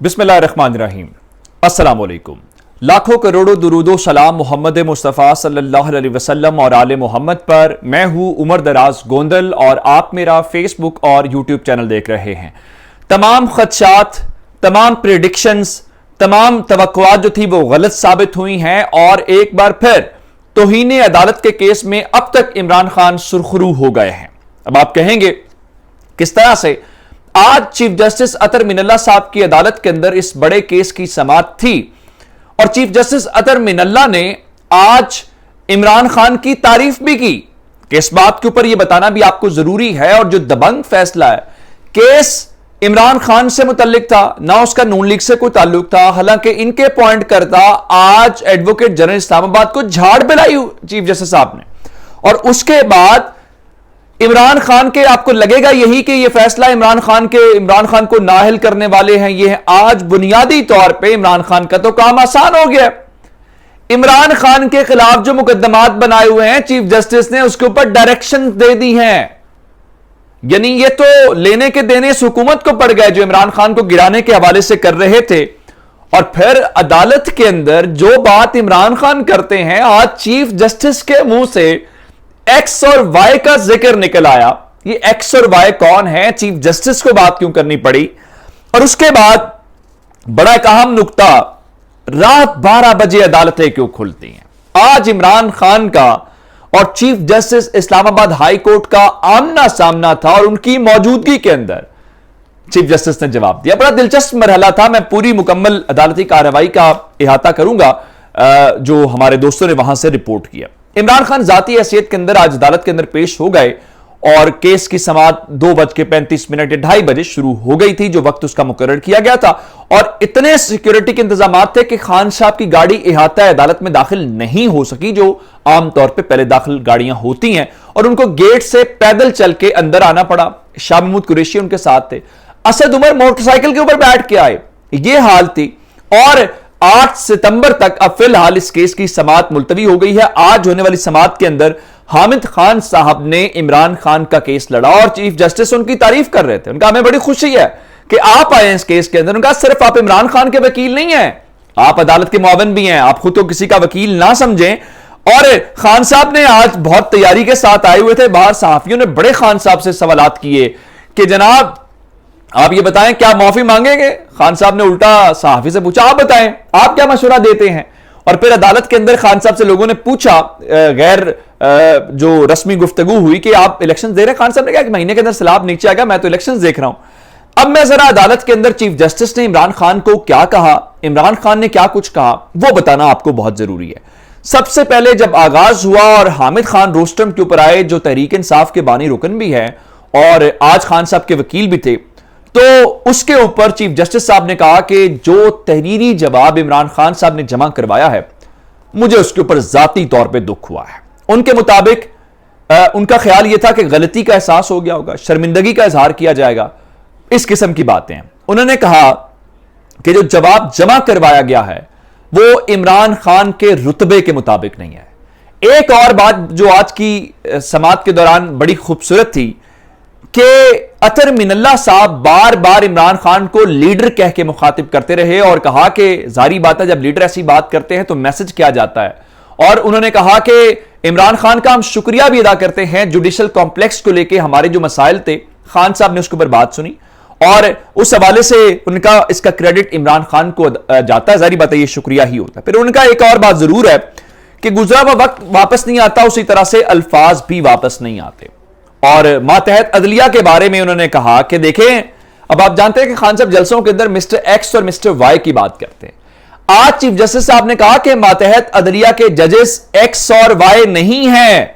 बिस्मिल्लाहिर्रहमानिर्रहीम। अस्सलाम वालेकुम। लाखों करोड़ों दुरूदो सलाम मोहम्मद मुस्तफ़ा सल्लल्लाहु अलैहि वसल्लम और आले मोहम्मद पर। मैं हूं उमर दराज गोंदल और आप मेरा फेसबुक और यूट्यूब चैनल देख रहे हैं। तमाम खदशात, तमाम प्रेडिक्शंस, तमाम तवक्कुआत जो थी वो गलत साबित हुई हैं और एक बार फिर तौहीन अदालत के केस में अब तक इमरान खान सुरखरू हो गए हैं। अब आप कहेंगे किस तरह से? आज चीफ जस्टिस अतर मिनल्ला साहब की अदालत के अंदर इस बड़े केस की समाअत थी और चीफ जस्टिस अतर मिनल्ला ने आज इमरान खान की तारीफ भी की। किस बात के ऊपर यह बताना भी आपको जरूरी है। और जो दबंग फैसला है, केस इमरान खान से मुतल्लिक था, ना उसका नून लीग से कोई ताल्लुक था। हालांकि इनके पॉइंट करता आज एडवोकेट जनरल इस्लामाबाद को झाड़ पिलाई चीफ जस्टिस साहब ने। और उसके बाद इमरान खान के, आपको लगेगा यही कि यह फैसला इमरान खान को नाअहल करने वाले हैं। यह आज बुनियादी तौर पे इमरान खान का तो काम आसान हो गया। इमरान खान के खिलाफ जो मुकदमात बनाए हुए हैं चीफ जस्टिस ने उसके ऊपर डायरेक्शन दे दी हैं। यानी ये तो लेने के देने इस हुकूमत को पड़ गए जो इमरान खान को गिराने के हवाले से कर रहे थे। और फिर अदालत के अंदर जो बात इमरान खान करते हैं, आज चीफ जस्टिस के मुंह से एक्स और वाई का जिक्र निकल आया। ये एक्स और वाई कौन है, चीफ जस्टिस को बात क्यों करनी पड़ी? और उसके बाद बड़ा एक अहम नुक्ता, रात 12 बजे अदालतें क्यों खुलती हैं? आज इमरान खान का और chief justice Islamabad high court का आमना सामना था और उनकी मौजूदगी के अंदर चीफ जस्टिस ने जवाब दिया। बड़ा दिलचस्प मरहला था। मैं पूरी मुकम्मल अदालती कार्रवाई का इहाता करूंगा जो हमारे दोस्तों ने वहां से रिपोर्ट किया। इमरान खान जाती हैसियत के अंदर आज अदालत के अंदर पेश हो गए और केस की समाअत 2:35 या 2:30 बजे शुरू हो गई थी, जो वक्त उसका मुकर्रर किया गया था। और इतने सिक्योरिटी के इंतजाम थे कि खान साहब की गाड़ी इहाता अदालत में दाखिल नहीं हो सकी, जो आमतौर पर पहले दाखिल गाड़ियां होती हैं, और उनको गेट से पैदल चल के अंदर आना पड़ा। शाह महमूद कुरैशी उनके साथ थे। असद उमर मोटरसाइकिल के ऊपर बैठ के आए। यह हाल थी। और 8 सितंबर तक अब फिलहाल इस केस की समाअत मुलतवी हो गई है। आज होने वाली समाअत के अंदर हामिद खान साहब ने इमरान खान का केस लड़ा और चीफ जस्टिस उनकी तारीफ कर रहे थे। उनका हमें बड़ी खुशी है कि आप आए इस केस के अंदर। उनका सिर्फ आप इमरान खान के वकील नहीं हैं, आप अदालत के मुआविन भी हैं। आप खुद तो किसी का वकील ना समझें। और खान साहब ने आज बहुत तैयारी के साथ आए हुए थे। बाहर सहाफियों ने बड़े खान साहब से सवालात किए कि जनाब आप ये बताएं क्या माफी मांगेंगे? खान साहब ने उल्टा सहाफी से पूछा, आप बताएं आप क्या मशवरा देते हैं? और फिर अदालत के अंदर खान साहब से लोगों ने पूछा, गैर जो रस्मी गुफ्तगू हुई कि आप इलेक्शन दे रहे हैं। खान साहब ने कहा कि महीने के अंदर सैलाब नीचे आएगा, मैं तो इलेक्शन देख रहा हूं। अब मैं जरा अदालत के अंदर चीफ जस्टिस ने इमरान खान को क्या कहा, इमरान खान ने क्या कुछ कहा, वो बताना आपको बहुत जरूरी है। सबसे पहले जब आगाज हुआ और हामिद खान रोस्टम के ऊपर आए, जो तहरीक इंसाफ के बानी रुकन भी है और आज खान साहब के वकील भी थे, तो उसके ऊपर चीफ जस्टिस साहब ने कहा कि जो तहरीरी जवाब इमरान खान साहब ने जमा करवाया है, मुझे उसके ऊपर जाती तौर पे दुख हुआ है। उनके मुताबिक उनका ख्याल यह था कि गलती का एहसास हो गया होगा, शर्मिंदगी का इजहार किया जाएगा, इस किस्म की बातें हैं। उन्होंने कहा कि जो जवाब जमा करवाया गया है वो इमरान खान के रुतबे के मुताबिक नहीं है। एक और बात जो आज की समाअत के दौरान बड़ी खूबसूरत थी कि अतर मिनल्ला साहब बार बार इमरान खान को लीडर कह के मुखातिब करते रहे और कहा कि जारी बात है जब लीडर ऐसी बात करते हैं तो मैसेज क्या जाता है। और उन्होंने कहा कि इमरान खान का हम शुक्रिया भी अदा करते हैं, जुडिशल कॉम्प्लेक्स को लेके हमारे जो मसाइल थे, खान साहब ने उसके ऊपर बात सुनी और उस हवाले से उनका इसका क्रेडिट इमरान खान को जाता है। जारी बात है ये शुक्रिया ही होता है। फिर उनका एक और बात जरूर है कि गुजरा हुआ वक्त वापस नहीं आता, उसी तरह से अल्फाज भी वापस नहीं आते। और मातहत अदलिया के बारे में उन्होंने कहा कि देखें, अब आप जानते हैं कि खान साहब जलसों के अंदर मिस्टर एक्स और मिस्टर वाई की बात करते हैं। आज चीफ जस्टिस साहब ने कहा कि मातहत अदलिया के जजेस एक्स और वाई नहीं हैं।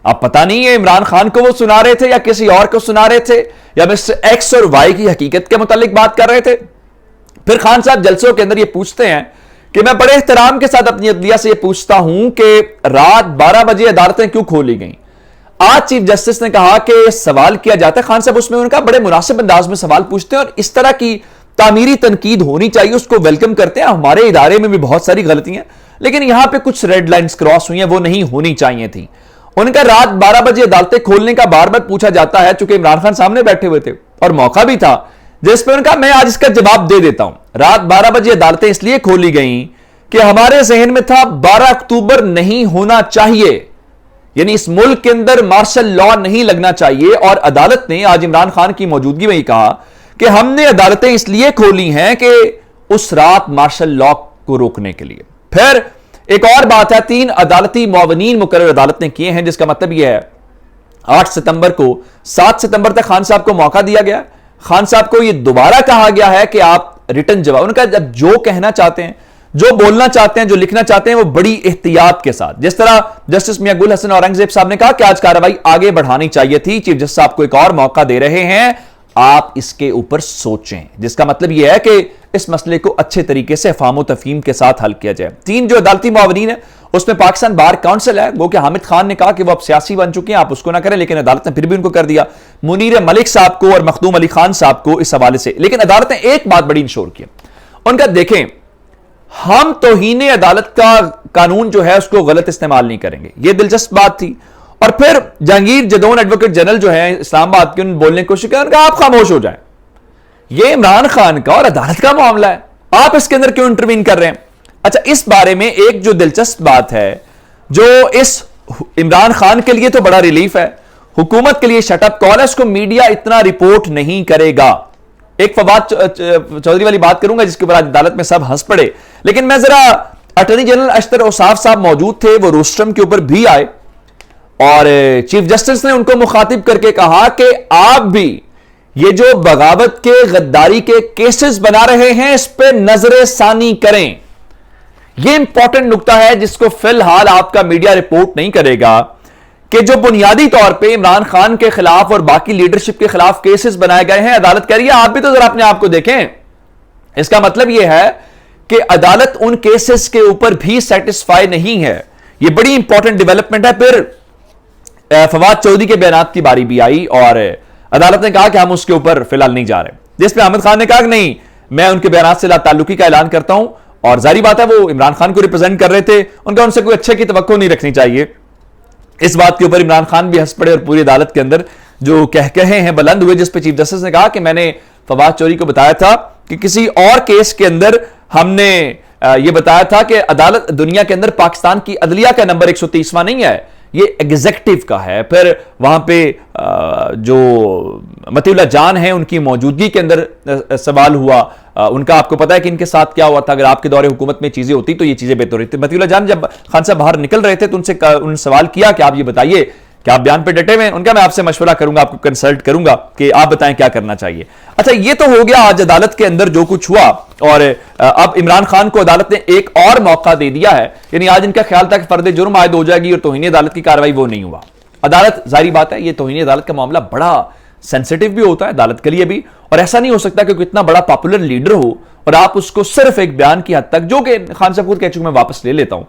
अब पता नहीं है इमरान खान को वो सुना रहे थे या किसी और को सुना रहे थे या मिस्टर एक्स और वाई की हकीकत के मुतालिक बात कर रहे थे। फिर खान साहब जलसों के अंदर ये पूछते हैं कि मैं बड़े एहतराम के साथ अपनी अदलिया से ये पूछता हूं कि रात 12 बजे अदालतें क्यों खोली गई? आज चीफ जस्टिस ने कहा कि सवाल किया जाता है। खान साहब उसमें उनका बड़े मुनासिब अंदाज में सवाल पूछते हैं और इस तरह की तामीरी तनकीद होनी चाहिए, उसको वेलकम करते हैं। हमारे इदारे में भी बहुत सारी गलतियां, लेकिन यहां पे कुछ रेड लाइंस क्रॉस हुई हैं, वो नहीं होनी चाहिए थी। उनका रात 12 बजे अदालतें खोलने का बार बार पूछा जाता है, चूंकि इमरान खान सामने बैठे हुए थे और मौका भी था जिस पर उन्होंने कहा मैं आज इसका जवाब दे देता हूं। रात 12 बजे अदालतें इसलिए खोली गई कि हमारे जहन में था 12 अक्टूबर नहीं होना चाहिए, यानी इस मुल्क के अंदर मार्शल लॉ नहीं लगना चाहिए। और अदालत ने आज इमरान खान की मौजूदगी में ही कहा कि हमने अदालतें इसलिए खोली हैं कि उस रात मार्शल लॉ को रोकने के लिए। फिर एक और बात है, 3 अदालती मुआवनीन मुकर्रर अदालत ने किए हैं, जिसका मतलब यह है 8 सितंबर को 7 सितंबर तक खान साहब को मौका दिया गया। खान साहब को यह दोबारा कहा गया है कि आप रिटर्न जवाब, उनका जब जो कहना चाहते हैं, जो बोलना चाहते हैं, जो लिखना चाहते हैं, वो बड़ी एहतियात के साथ, जिस तरह जस्टिस मियां गुल हसन औरंगजेब साहब ने कहा कि आज कार्रवाई आगे बढ़ानी चाहिए थी, चीफ जस्टिस साहब को एक और मौका दे रहे हैं, आप इसके ऊपर सोचें। जिसका मतलब यह है कि इस मसले को अच्छे तरीके से फाहम तफहीम के साथ हल किया जाए। 3 जो अदालती मुआवनीन है उसमें पाकिस्तान बार काउंसिल है, वो कि हामिद खान ने कहा कि वो अब सियासी बन चुके हैं, आप उसको ना करें, लेकिन अदालत ने फिर भी उनको कर दिया। मुनीर मलिक साहब को और मखदूम अली खान साहब को इस हवाले से, लेकिन अदालत ने एक बात बड़ी इंश्योर की, उनका देखें हम तौहीन अदालत का कानून जो है उसको गलत इस्तेमाल नहीं करेंगे, यह दिलचस्प बात थी। और फिर जहांगीर जदौन एडवोकेट जनरल जो है इस्लामाबाद के, उन्होंने बोलने की कोशिश की, उनका आप खामोश हो जाए, यह इमरान खान का और अदालत का मामला है, आप इसके अंदर क्यों इंटरवीन कर रहे हैं। अच्छा, इस बारे में एक जो दिलचस्प बात है, जो इस इमरान खान के लिए तो बड़ा रिलीफ है, हुकूमत के लिए शटअप कॉल है, उसको मीडिया इतना रिपोर्ट नहीं करेगा। एक फवाद चौधरी वाली बात करूंगा जिसके ऊपर अदालत में सब हंस पड़े, लेकिन मैं जरा, अटॉर्नी जनरल अशतर औसाफ साहब मौजूद थे, वो रोस्ट्रम के ऊपर भी आए और चीफ जस्टिस ने उनको मुखातिब करके कहा कि आप भी ये जो बगावत के, गद्दारी के केसेस बना रहे हैं, इस पे नजर सानी करें। यह इंपॉर्टेंट नुकता है जिसको फिलहाल आपका मीडिया रिपोर्ट नहीं करेगा कि जो बुनियादी तौर पे इमरान खान के खिलाफ और बाकी लीडरशिप के खिलाफ केसेस बनाए गए हैं, अदालत कह रही है आप भी तो जरा अपने आप को देखें। इसका मतलब यह है कि अदालत उन केसेस के ऊपर भी सेटिस्फाई नहीं है। यह बड़ी इंपॉर्टेंट डेवलपमेंट है। फिर फवाद चौधरी के बयान की बारी भी आई और अदालत ने कहा कि हम उसके ऊपर फिलहाल नहीं जा रहे, जिसपे अहमद खान ने कहा कि नहीं, मैं उनके बयान से लाताल्लुकी का ऐलान करता हूं। और जारी बात है वो इमरान खान को रिप्रेजेंट कर रहे थे, उनका उनसे कोई अच्छे की तवक्को नहीं रखनी चाहिए। इस बात के ऊपर इमरान खान भी हंस पड़े और पूरी अदालत के अंदर जो कहे हैं बुलंद हुए, जिस पे चीफ जस्टिस ने कहा कि मैंने फवाद चौधरी को बताया था कि किसी और केस के अंदर हमने यह बताया था कि अदालत दुनिया के अंदर पाकिस्तान की अदलिया का नंबर 130वां नहीं है, ये एग्जेक्टिव का है। फिर वहां पे जो मतीउल्लाह जान है उनकी मौजूदगी के अंदर सवाल हुआ, उनका आपको पता है कि इनके साथ क्या हुआ था, अगर आपके दौरे हुकूमत में चीजें होती तो ये चीजें बेहतर होती। मतीउल्लाह जान जब खान साहब बाहर निकल रहे थे तो उन्होंने सवाल किया कि आप ये बताइए कि आप बयान पे डटे हुए हैं। उनका मैं आपसे मशवरा करूंगा, आपको कंसल्ट करूंगा कि आप बताएं क्या करना चाहिए। अच्छा, ये तो हो गया आज अदालत के अंदर जो कुछ हुआ और अब इमरान खान को अदालत ने एक और मौका दे दिया है, यानी आज इनका ख्याल था कि फर्द जुर्म आयद हो जाएगी और तौहीन अदालत की कार्रवाई, वो नहीं हुआ। अदालत, जाहिर बात है ये तौहीन अदालत का मामला बड़ा सेंसिटिव भी होता है अदालत के लिए भी, और ऐसा नहीं हो सकता कि इतना बड़ा पॉपुलर लीडर हो और आप उसको सिर्फ एक बयान की हद तक, जो कि खान साहब खुद कह चुके मैं वापस ले लेता हूं,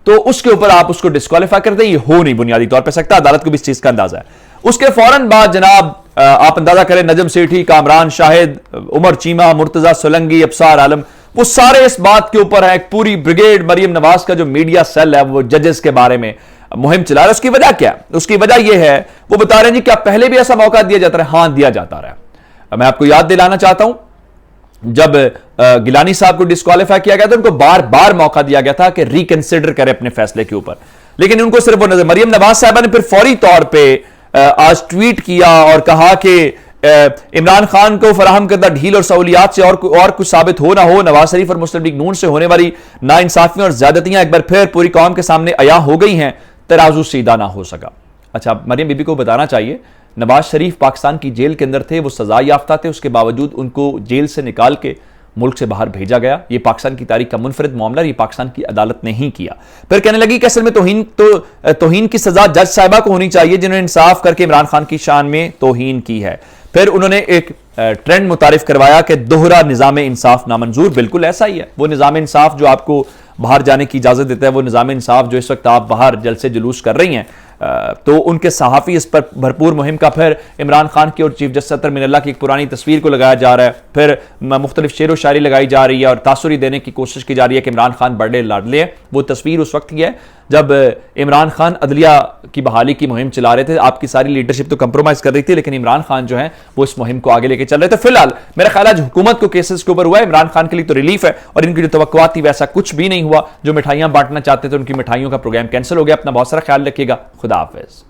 तो उसके ऊपर आप उसको डिस्क्वालीफाई कर दें, ये हो नहीं बुनियादी तौर पर सकता। अदालत को भी इस चीज का अंदाजा है। उसके फौरन बाद जनाब आप अंदाजा करें, नजम सेठी, कामरान शाहिद, उमर चीमा, मुर्तजा सोलंगी, अबसार आलम, वो सारे इस बात के ऊपर है, एक पूरी ब्रिगेड मरियम नवाज का जो मीडिया सेल है वो जजेस के बारे में मुहिम चला रहा है। उसकी वजह क्या है? उसकी वजह यह है, वो बता रहे हैं जी क्या पहले भी ऐसा मौका दिया जाता है? हां, दिया जाता रहा है। मैं आपको याद दिलाना चाहता हूं, जब गिलानी साहब को डिस्क्वालीफाई किया गया तो उनको बार बार मौका दिया गया था कि रिकंसिडर करें अपने फैसले के ऊपर, लेकिन उनको सिर्फ वो नजर। मरियम नवाज साहबा ने फिर फौरी तौर पर आज ट्वीट किया और कहा कि इमरान खान को फराहम करदा ढील और सहूलियात से और कुछ साबित हो ना हो, नवाज शरीफ और मुस्लिम लीग नून से होने वाली नाइंसाफियां और ज्यादतियां एक बार फिर पूरी कौम के सामने अया हो गई हैं, तराजू सीधा ना हो सका। अच्छा, मरियम बीबी को बताना चाहिए नवाज शरीफ पाकिस्तान की जेल के अंदर थे, वो सजा याफ्ता थे, उसके बावजूद उनको जेल से निकाल के मुल्क से बाहर भेजा गया। ये पाकिस्तान की तारीख का मुनफरिद मामला, ये पाकिस्तान की अदालत ने ही किया। फिर कहने लगी कि असल में तौहीन की सजा जज साहिबा को होनी चाहिए जिन्होंने इंसाफ करके इमरान खान की शान में तौहीन की है। फिर उन्होंने एक ट्रेंड मुतारिफ करवाया कि दोहरा निजाम इंसाफ नामंजूर। बिल्कुल ऐसा ही है, वो निजाम इंसाफ जो आपको बाहर जाने की इजाजत देता है, वो निजाम इंसाफ जो इस वक्त आप बाहर जलसे जुलूस कर रही हैं, तो उनके सहाफ़ी इस पर भरपूर मुहिम का। फिर इमरान खान की और चीफ जस्टिस अतर मिनल्ला की एक पुरानी तस्वीर को लगाया जा रहा है, फिर मुख्तलिफ शेर व शायरी लगाई जा रही है और तासुरी देने की कोशिश की जा रही है कि इमरान खान बड़े लाडले हैं। वो तस्वीर उस वक्त की है जब इमरान खान अदलिया की बहाली की मुहिम चला रहे थे, आपकी सारी लीडरशिप तो कंप्रोमाइज कर रही थी, लेकिन इमरान खान जो है वो इस मुहिम को आगे लेके चल रहे थे। फिलहाल मेरा ख्याल आज हुकूमत को केसेस के ऊपर हुआ है, इमरान खान के लिए तो रिलीफ है और इनकी जो तवक्कुआत थी वैसा कुछ भी नहीं हुआ। जो मिठाइयां बांटना चाहते थे उनकी मिठाइयों का प्रोग्राम कैंसिल हो गया। अपना बहुत सारा ख्याल रखिएगा। खुदा हाफिज।